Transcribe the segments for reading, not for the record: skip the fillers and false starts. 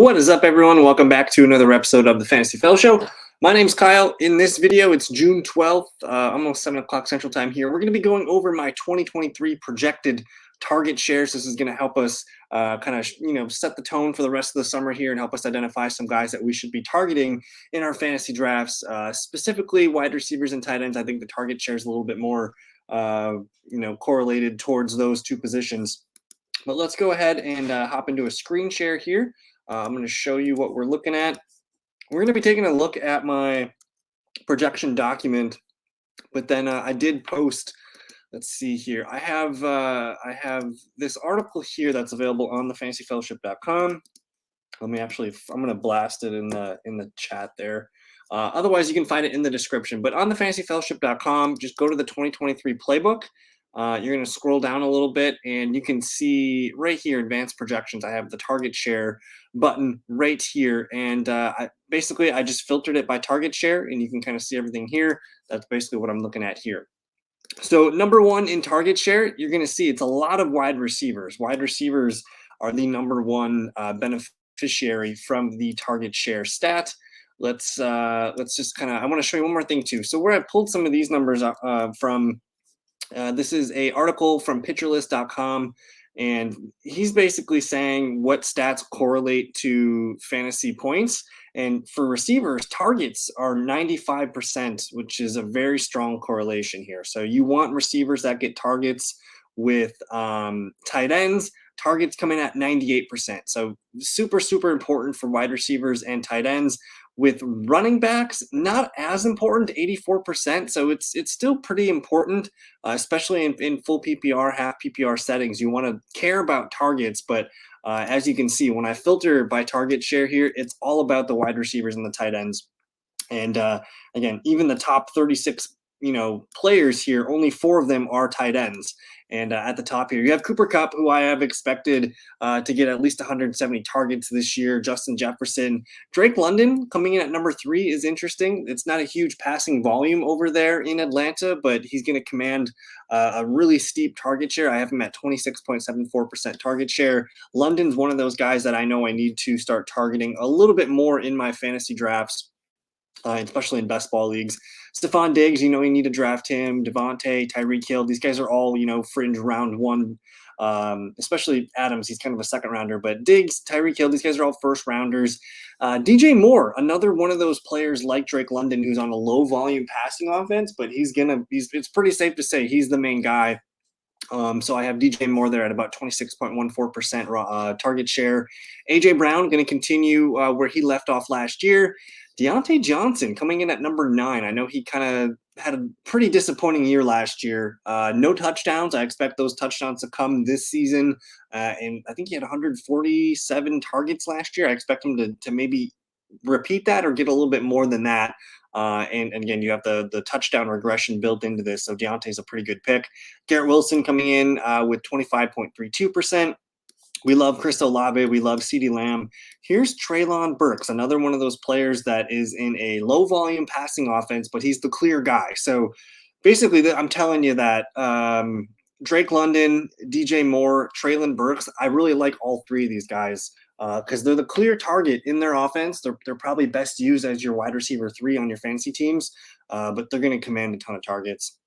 What is up, everyone? Welcome back to another episode of the Fantasy Fel Show. My name's Kyle. In this video, it's June 12th, almost 7 o'clock Central Time here. We're going to be going over my 2023 projected target shares. This is going to help us set the tone for the rest of the summer here and help us identify some guys that we should be targeting in our fantasy drafts, specifically wide receivers and tight ends. I think the target share is a little bit more, correlated towards those two positions. But let's go ahead and hop into a screen share here. I'm going to show you what we're looking at. We're going to be taking a look at my projection document, but then I did post. Let's see here. I have this article here that's available on thefantasyfellowship.com. I'm going to blast it in the chat there. Otherwise, you can find it in the description. But on thefantasyfellowship.com, just go to the 2023 playbook. You're going to scroll down a little bit and you can see right here, advanced projections. I have the target share button right here. And I just filtered it by target share and you can kind of see everything here. That's basically what I'm looking at here. So number one in target share, you're going to see it's a lot of wide receivers. Wide receivers are the number one beneficiary from the target share stat. Let's just I want to show you one more thing too. So where I pulled some of these numbers from, this is an article from pitcherlist.com, and he's basically saying what stats correlate to fantasy points. And for receivers, targets are 95%, which is a very strong correlation here. So you want receivers that get targets with tight ends. Targets coming at 98%. So super, super important for wide receivers and tight ends. With running backs, not as important, 84%. So it's still pretty important, especially in full PPR, half PPR settings. You want to care about targets, but as you can see, when I filter by target share here, it's all about the wide receivers and the tight ends. And again, even the top 36 players here, only 4 of them are tight ends. And at the top here, you have Cooper Kupp, who I have expected to get at least 170 targets this year. Justin Jefferson. Drake London coming in at number 3 is interesting. It's not a huge passing volume over there in Atlanta, but he's going to command a really steep target share. I have him at 26.74% target share. London's one of those guys that I know I need to start targeting a little bit more in my fantasy drafts. Especially in best ball leagues. Stephon Diggs, you need to draft him. Devontae, Tyreek Hill, these guys are all, fringe round one. Especially Adams, he's kind of a second rounder. But Diggs, Tyreek Hill, these guys are all first rounders. DJ Moore, another one of those players like Drake London who's on a low volume passing offense, but it's pretty safe to say he's the main guy. So I have DJ Moore there at about 26.14% target share. AJ Brown going to continue where he left off last year. Deontay Johnson coming in at number 9. I know he kind of had a pretty disappointing year last year. No touchdowns. I expect those touchdowns to come this season. And I think he had 147 targets last year. I expect him to maybe repeat that or get a little bit more than that. And again, you have the touchdown regression built into this. So Deontay's a pretty good pick. Garrett Wilson coming in with 25.32%. We love Chris Olave. We love CeeDee Lamb. Here's Treylon Burks, another one of those players that is in a low volume passing offense, but he's the clear guy. So basically, I'm telling you that Drake London, DJ Moore, Treylon Burks, I really like all 3 of these guys because they're the clear target in their offense. They're probably best used as your wide receiver 3 on your fantasy teams, but they're going to command a ton of targets.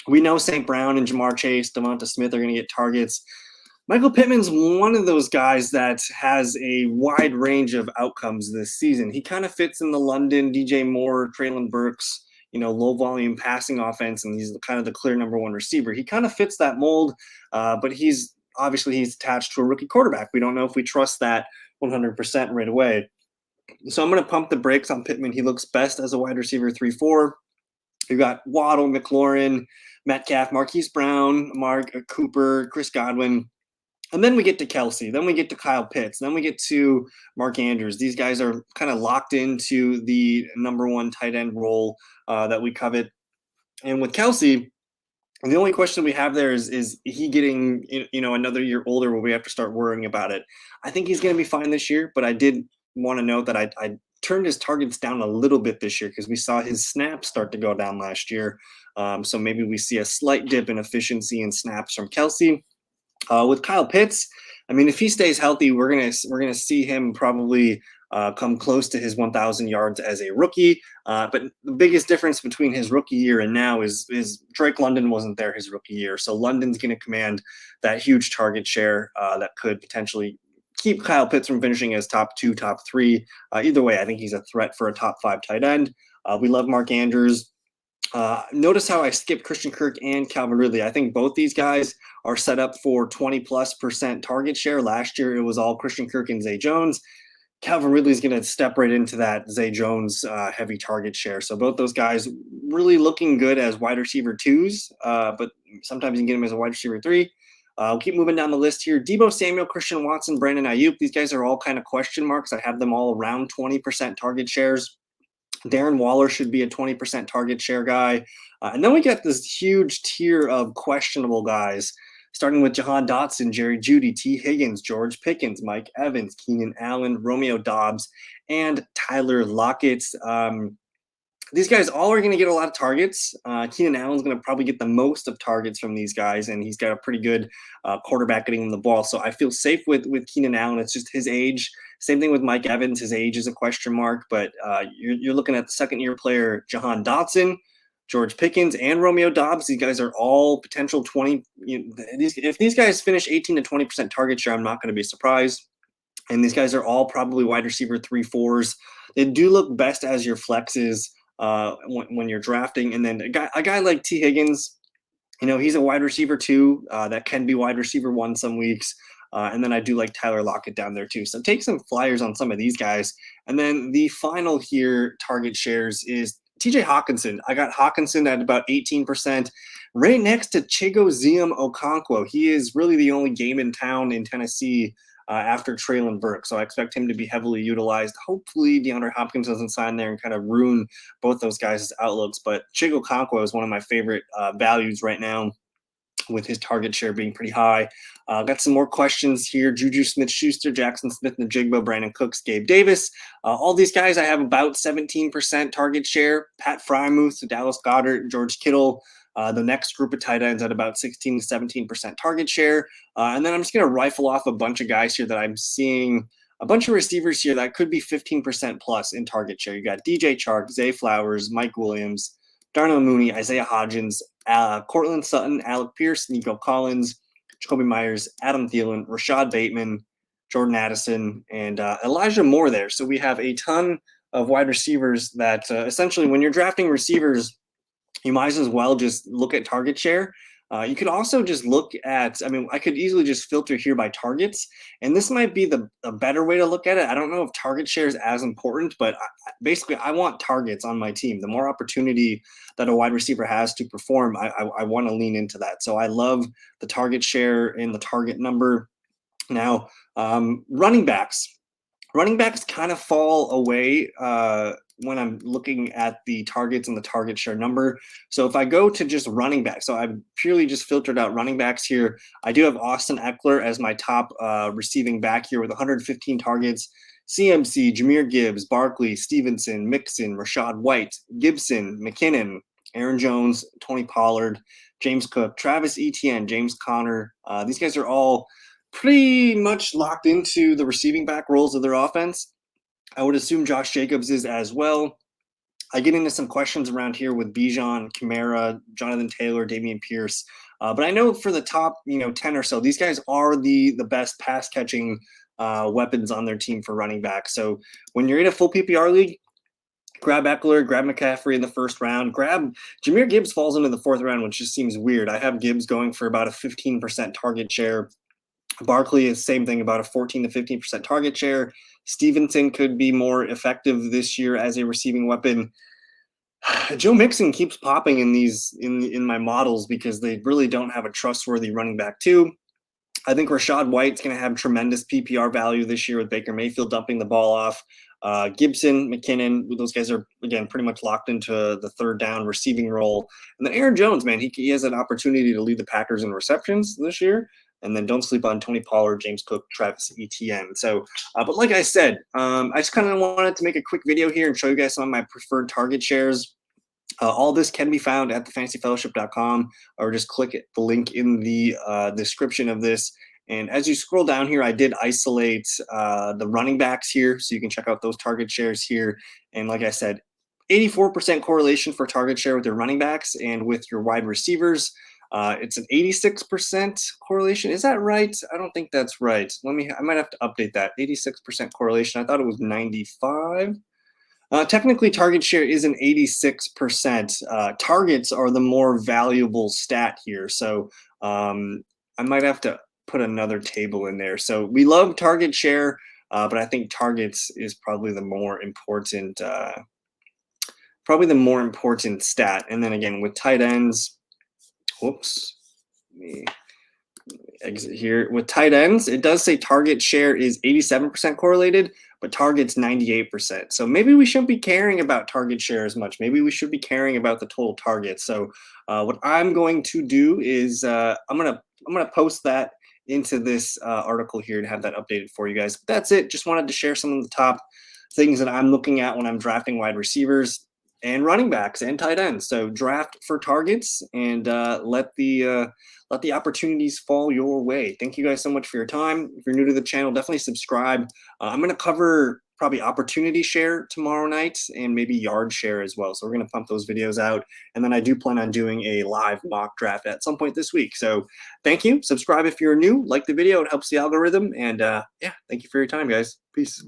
We know St. Brown and Jamar Chase, Devonta Smith are going to get targets. Michael Pittman's one of those guys that has a wide range of outcomes this season. He kind of fits in the London, DJ Moore, Treylon Burks, low volume passing offense, and he's kind of the clear number 1 receiver. He kind of fits that mold, but he's attached to a rookie quarterback. We don't know if we trust that 100% right away. So I'm going to pump the brakes on Pittman. He looks best as a wide receiver 3-4. You've got Waddle, McLaurin, Metcalf, Marquise Brown, Mark Cooper, Chris Godwin. And then we get to Kelsey. Then we get to Kyle Pitts. Then we get to Mark Andrews. These guys are kind of locked into the number 1 tight end role that we covet. And with Kelsey, the only question we have there is he getting another year older where we have to start worrying about it? I think he's going to be fine this year, but I did want to note that I turned his targets down a little bit this year because we saw his snaps start to go down last year. So maybe we see a slight dip in efficiency and snaps from Kelsey. With Kyle Pitts, I mean, if he stays healthy, we're gonna see him probably come close to his 1,000 yards as a rookie. But the biggest difference between his rookie year and now is Drake London wasn't there his rookie year, so London's going to command that huge target share that could potentially keep Kyle Pitts from finishing as top 2, top 3. Either way, I think he's a threat for a top 5 tight end. We love Mark Andrews. Notice how I skipped Christian Kirk and Calvin Ridley. I think both these guys are set up for 20+% target share. Last year, it was all Christian Kirk and Zay Jones. Calvin Ridley is going to step right into that Zay Jones heavy target share. So both those guys really looking good as wide receiver 2s, but sometimes you can get them as a wide receiver 3. We'll keep moving down the list here. Deebo Samuel, Christian Watson, Brandon Ayuk. These guys are all kind of question marks. I have them all around 20% target shares. Darren Waller should be a 20% target share guy. And then we got this huge tier of questionable guys, starting with Jahan Dotson, Jerry Jeudy, T. Higgins, George Pickens, Mike Evans, Keenan Allen, Romeo Doubs, and Tyler Lockett. These guys all are going to get a lot of targets. Keenan Allen's going to probably get the most of targets from these guys, and he's got a pretty good quarterback getting him the ball. So I feel safe with Keenan Allen. It's just his age. Same thing with Mike Evans. His age is a question mark, but you're looking at the second-year player, Jahan Dotson, George Pickens, and Romeo Doubs. These guys are all potential 20. If these guys finish 18 to 20% target share, I'm not going to be surprised. And these guys are all probably wide receiver 3, 4s. They do look best as your flexes when you're drafting. And then a guy like T. Higgins, he's a wide receiver 2 that can be wide receiver 1 some weeks. And then I do like Tyler Lockett down there too. So take some flyers on some of these guys. And then the final here target shares is TJ Hawkinson. I got Hawkinson at about 18%, right next to Chigoziem Okonkwo. He is really the only game in town in Tennessee after Treylon Burks. So I expect him to be heavily utilized. Hopefully DeAndre Hopkins doesn't sign there and kind of ruin both those guys' outlooks. But Chig Okonkwo is one of my favorite values right now, with his target share being pretty high. Got some more questions here. Juju Smith-Schuster, Jackson Smith-Njigba, Brandon Cooks, Gabe Davis. All these guys I have about 17% target share. Pat Freiermuth, Dallas Goedert, George Kittle. The next group of tight ends at about 16 to 17% target share. And then I'm just going to rifle off a bunch of guys here that I'm seeing, a bunch of receivers here that could be 15% plus in target share. You got DJ Chark, Zay Flowers, Mike Williams, Darnell Mooney, Isaiah Hodgins, Cortland Sutton, Alec Pierce, Nico Collins, Jacoby Myers, Adam Thielen, Rashad Bateman, Jordan Addison, and Elijah Moore there. So we have a ton of wide receivers that essentially when you're drafting receivers, you might as well just look at target share. You could also just look at, I could easily just filter here by targets, and this might be a better way to look at it. I don't know if target share is as important, but basically I want targets on my team. The more opportunity that a wide receiver has to perform, I want to lean into that. So I love the target share and the target number. Now, running backs kind of fall away when I'm looking at the targets and the target share number. So if I go to just running back, so I've purely just filtered out running backs here. I do have Austin Eckler as my top receiving back here with 115 targets. CMC, Jahmyr Gibbs, Barkley, Stevenson, Mixon, Rachaad White, Gibson, McKinnon, Aaron Jones, Tony Pollard, James Cook, Travis Etienne, James Conner. These guys are all pretty much locked into the receiving back roles of their offense. I would assume Josh Jacobs is as well. I get into some questions around here with Bijan, Kamara, Jonathan Taylor, Dameon Pierce. But I know for the top, 10 or so, these guys are the best pass catching weapons on their team for running back. So when you're in a full PPR league, grab Eckler, grab McCaffrey in the first round, grab Jahmyr Gibbs falls into the fourth round, which just seems weird. I have Gibbs going for about a 15% target share. Barkley is same thing, about a 14 to 15% target share. Stevenson could be more effective this year as a receiving weapon. Joe Mixon keeps popping in my models because they really don't have a trustworthy running back too. I think Rachaad White's going to have tremendous PPR value this year with Baker Mayfield dumping the ball off. Gibson, McKinnon, those guys are, again, pretty much locked into the third down receiving role. And then Aaron Jones, man, he has an opportunity to lead the Packers in receptions this year. And then don't sleep on Tony Pollard, James Cook, Travis Etienne. So, but like I said, I just kind of wanted to make a quick video here and show you guys some of my preferred target shares. All this can be found at thefantasyfellowship.com, or just click the link in the description of this And as you scroll down here, I did isolate the running backs here, so you can check out those target shares here. And like I said, 84% correlation for target share with your running backs, and with your wide receivers, it's an 86% correlation. Is that right? I don't think that's right. I might have to update that. 86% correlation. I thought it was 95. Technically, target share is an 86%. Targets are the more valuable stat here. So I might have to put another table in there. So we love target share, but I think targets is probably the more important, stat. And then again, with tight ends, whoops, let me exit here. With tight ends, it does say target share is 87% correlated, but target's 98%. So maybe we shouldn't be caring about target share as much. Maybe we should be caring about the total target. So what I'm going to do is I'm gonna post that into this article here to have that updated for you guys. But that's it. Just wanted to share some of the top things that I'm looking at when I'm drafting wide receivers and running backs and tight ends. So draft for targets and let the opportunities fall your way. Thank you guys so much for your time. If you're new to the channel, definitely subscribe. I'm going to cover probably opportunity share tomorrow night and maybe yard share as well. So we're going to pump those videos out. And then I do plan on doing a live mock draft at some point this week. So thank you. Subscribe if you're new. Like the video. It helps the algorithm. And yeah, thank you for your time, guys. Peace.